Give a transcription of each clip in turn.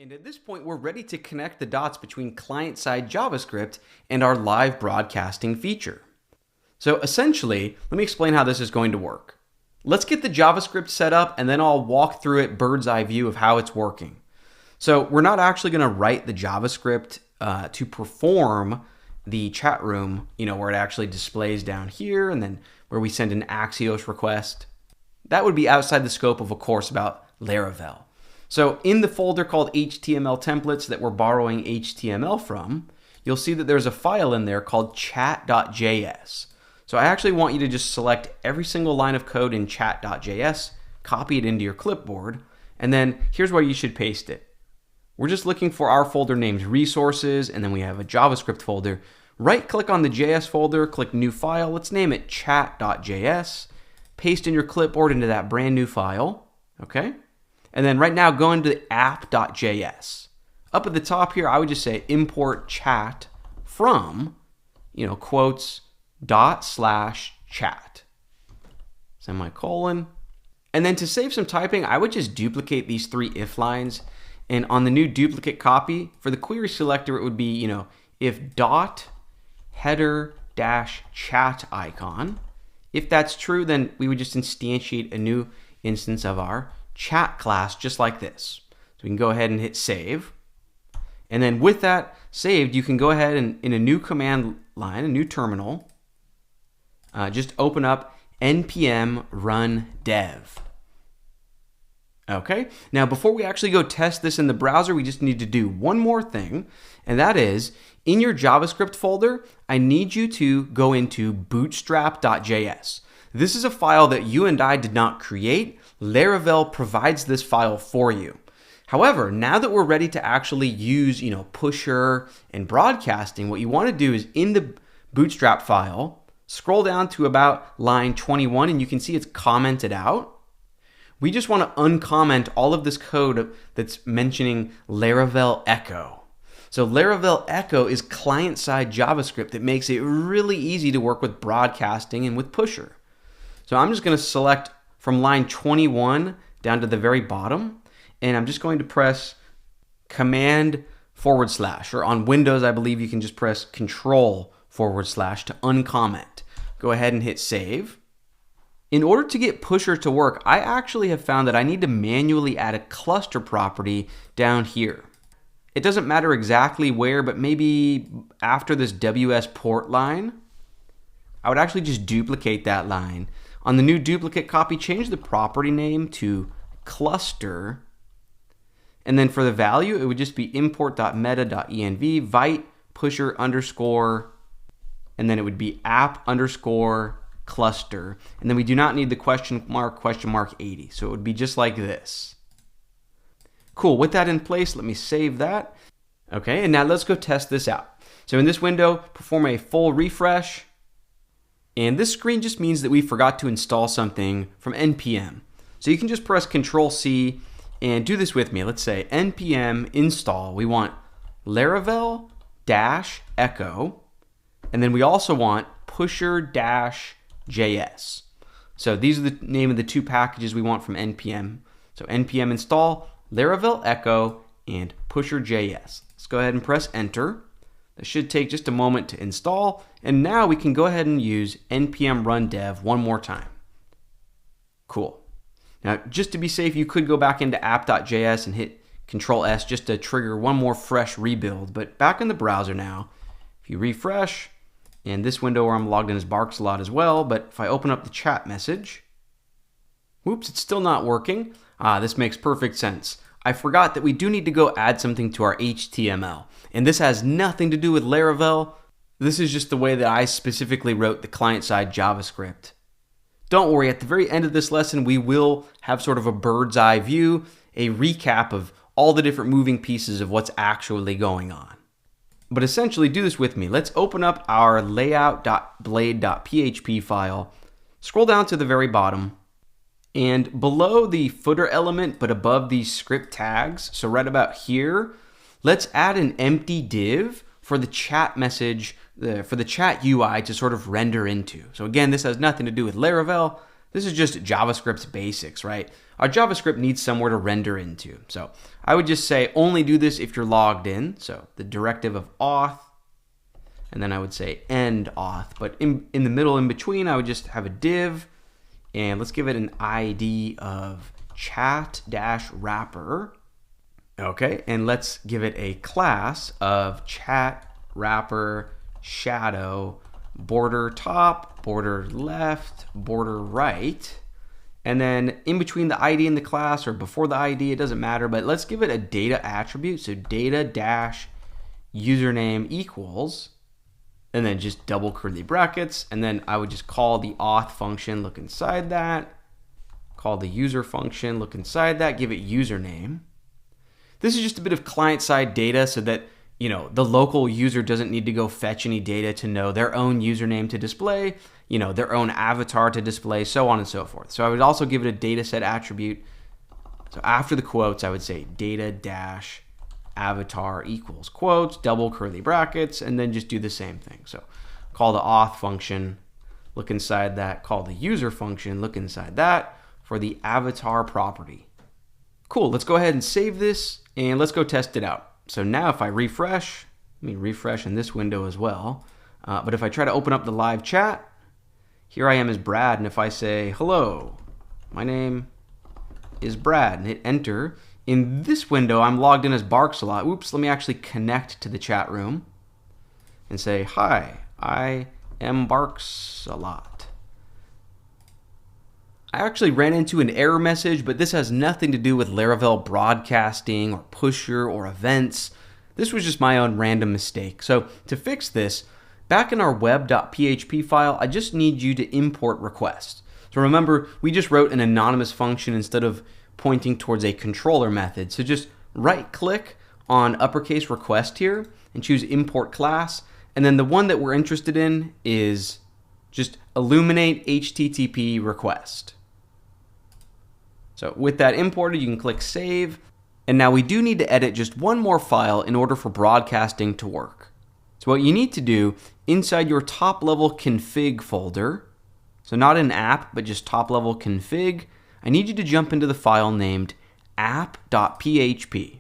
And at this point, we're ready to connect the dots between client-side JavaScript and our live broadcasting feature. So essentially, let me explain how this is going to work. Let's get the JavaScript set up, and then I'll walk through it bird's eye view of how it's working. So we're not actually going to write the JavaScript to perform the chat room, where it actually displays down here, and then where we send an Axios request. That would be outside the scope of a course about Laravel. So in the folder called HTML templates that we're borrowing HTML from, you'll see that there's a file in there called chat.js. So I actually want you to just select every single line of code in chat.js, copy it into your clipboard, and then here's where you should paste it. We're just looking for our folder named resources, and then we have a JavaScript folder. Right-click on the JS folder, click New File. Let's name it chat.js. Paste in your clipboard into that brand new file, okay? And then right now, go into app.js. Up at the top here, I would just say import chat from, quotes, ./chat, semicolon. And then to save some typing, I would just duplicate these three if lines. And on the new duplicate copy, for the query selector, it would be, if dot header dash chat icon. If that's true, then we would just instantiate a new instance of our chat class just like this. So we can go ahead and hit save. And then with that saved, you can go ahead and in a new command line, a new terminal, just open up npm run dev. Okay, now before we actually go test this in the browser, we just need to do one more thing, and that is, in your JavaScript folder, I need you to go into bootstrap.js. This is a file that you and I did not create. Laravel provides this file for you. However, now that we're ready to actually use, Pusher and broadcasting, what you want to do is in the Bootstrap file, scroll down to about line 21, and you can see it's commented out. We just want to uncomment all of this code that's mentioning Laravel Echo. So Laravel Echo is client-side JavaScript that makes it really easy to work with broadcasting and with Pusher. So I'm just going to select from line 21 down to the very bottom, and I'm just going to press Command / or on Windows, I believe you can just press Control / to uncomment. Go ahead and hit save. In order to get Pusher to work, I actually have found that I need to manually add a cluster property down here. It doesn't matter exactly where, but maybe after this WS port line, I would actually just duplicate that line. On the new duplicate copy, change the property name to cluster. And then for the value, it would just be import.meta.env vite pusher underscore, and then it would be app underscore cluster. And then we do not need the question mark 80. So it would be just like this. Cool, with that in place, let me save that. Okay, and now let's go test this out. So in this window, perform a full refresh. And this screen just means that we forgot to install something from npm. So you can just press Control-C and do this with me. Let's say npm install. We want Laravel -echo. And then we also want Pusher-JS. So these are the name of the two packages we want from npm. So npm install Laravel Echo and Pusher.js. Let's go ahead and press enter. That should take just a moment to install. And now we can go ahead and use npm run dev one more time. Cool. Now, just to be safe, you could go back into app.js and hit Control-S just to trigger one more fresh rebuild. But back in the browser now, if you refresh, and this window where I'm logged in is barks a lot as well, but if I open up the chat message, whoops, it's still not working. This makes perfect sense. I forgot that we do need to go add something to our HTML, and this has nothing to do with Laravel. This is just the way that I specifically wrote the client-side JavaScript. Don't worry, at the very end of this lesson, we will have sort of a bird's eye view, a recap of all the different moving pieces of what's actually going on. But essentially, do this with me. Let's open up our layout.blade.php file, scroll down to the very bottom, and below the footer element, but above these script tags, so right about here, let's add an empty div for the chat message, for the chat UI to sort of render into. So again, this has nothing to do with Laravel. This is just JavaScript's basics, right? our JavaScript needs somewhere to render into. So I would just say only do this if you're logged in. So the directive of auth, and then I would say end auth. But in the middle, in between, I would just have a div, and let's give it an ID of chat-wrapper. Okay, and let's give it a class of chat wrapper shadow border top, border left, border right. And then in between the ID and the class, or before the ID, it doesn't matter, but let's give it a data attribute. So data dash username equals, and then just double curly brackets. And then I would just call the auth function, look inside that, call the user function, look inside that, give it username. This is just a bit of client-side data so that, the local user doesn't need to go fetch any data to know their own username to display, their own avatar to display, so on and so forth. So I would also give it a data set attribute. So after the quotes, I would say data dash avatar equals quotes, double curly brackets, and then just do the same thing. So call the auth function, look inside that, call the user function, look inside that for the avatar property. Cool, let's go ahead and save this and let's go test it out. So now if I refresh, let me refresh in this window as well. But if I try to open up the live chat, here I am as Brad, and if I say, hello, my name is Brad, and hit enter, in this window I'm logged in as Barksalot. Oops, let me actually connect to the chat room and say, hi, I am Barksalot. I actually ran into an error message, but this has nothing to do with Laravel broadcasting or pusher or events. This was just my own random mistake. So to fix this, back in our web.php file, I just need you to import request. So remember, we just wrote an anonymous function instead of pointing towards a controller method. So just right click on uppercase request here and choose import class. And then the one that we're interested in is just illuminate HTTP request. So with that imported, you can click save. And now we do need to edit just one more file in order for broadcasting to work. So what you need to do inside your top level config folder, so not an app, but just top level config, I need you to jump into the file named app.php.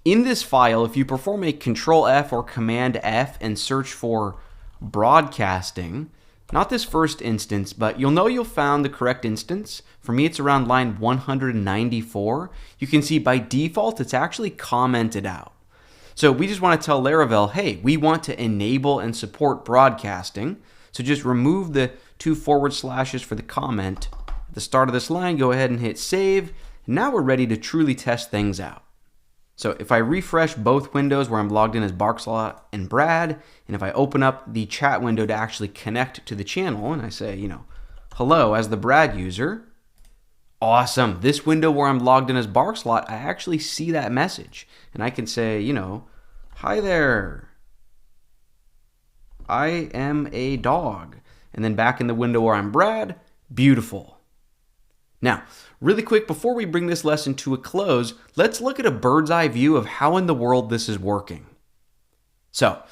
In this file, if you perform a Control F or Command F and search for broadcasting, not this first instance, but you'll know you'll found the correct instance. For me, it's around line 194. You can see by default, it's actually commented out. So we just want to tell Laravel, hey, we want to enable and support broadcasting. So just remove the 2 forward slashes for the comment. At the start of this line, go ahead and hit save. And now we're ready to truly test things out. So if I refresh both windows where I'm logged in as Barksalot and Brad, and if I open up the chat window to actually connect to the channel, and I say, hello as the Brad user, awesome. This window where I'm logged in as Barksalot, I actually see that message. And I can say, hi there, I am a dog. And then back in the window where I'm Brad, beautiful. Now, really quick, before we bring this lesson to a close, let's look at a bird's eye view of how in the world this is working. So,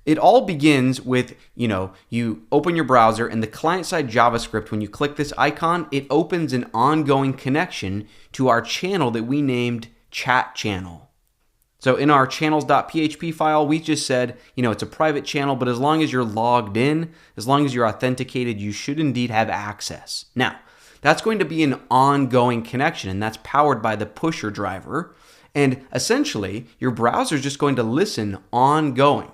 it all begins with, you open your browser and the client-side JavaScript, when you click this icon, it opens an ongoing connection to our channel that we named chat channel. So in our channels.php file, we just said, it's a private channel, but as long as you're logged in, as long as you're authenticated, you should indeed have access. Now, that's going to be an ongoing connection, and that's powered by the pusher driver. And essentially, your browser is just going to listen ongoing.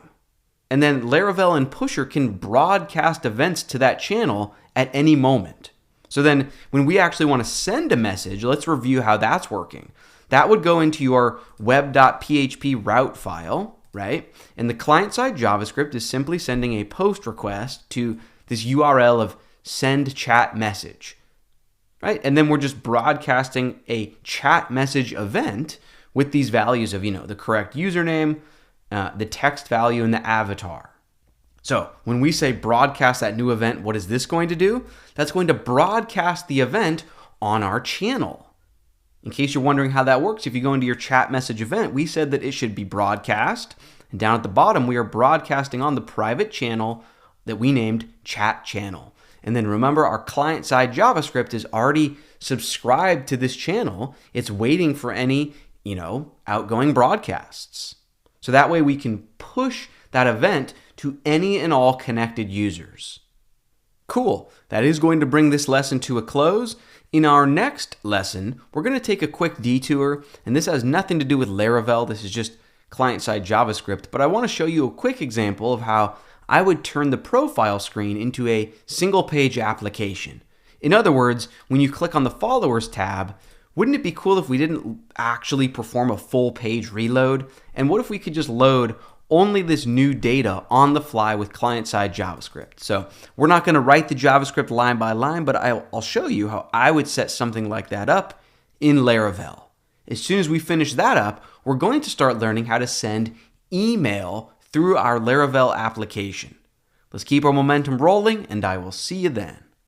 And then Laravel and Pusher can broadcast events to that channel at any moment. So then when we actually want to send a message, let's review how that's working. That would go into your web.php route file, right? And the client-side JavaScript is simply sending a post request to this URL of send chat message, right? And then we're just broadcasting a chat message event with these values of, the correct username, the text value, and the avatar. So when we say broadcast that new event, what is this going to do? That's going to broadcast the event on our channel. In case you're wondering how that works, if you go into your chat message event, we said that it should be broadcast. And down at the bottom, we are broadcasting on the private channel that we named chat channel. And then remember, our client-side JavaScript is already subscribed to this channel, it's waiting for any, outgoing broadcasts. So that way we can push that event to any and all connected users. Cool. That is going to bring this lesson to a close. In our next lesson, we're going to take a quick detour, and this has nothing to do with Laravel. This is just client-side JavaScript, but I want to show you a quick example of how I would turn the profile screen into a single-page application. In other words, when you click on the Followers tab, wouldn't it be cool if we didn't actually perform a full page reload? And what if we could just load only this new data on the fly with client-side JavaScript? So we're not going to write the JavaScript line by line, but I'll show you how I would set something like that up in Laravel. As soon as we finish that up, we're going to start learning how to send email through our Laravel application. Let's keep our momentum rolling, and I will see you then.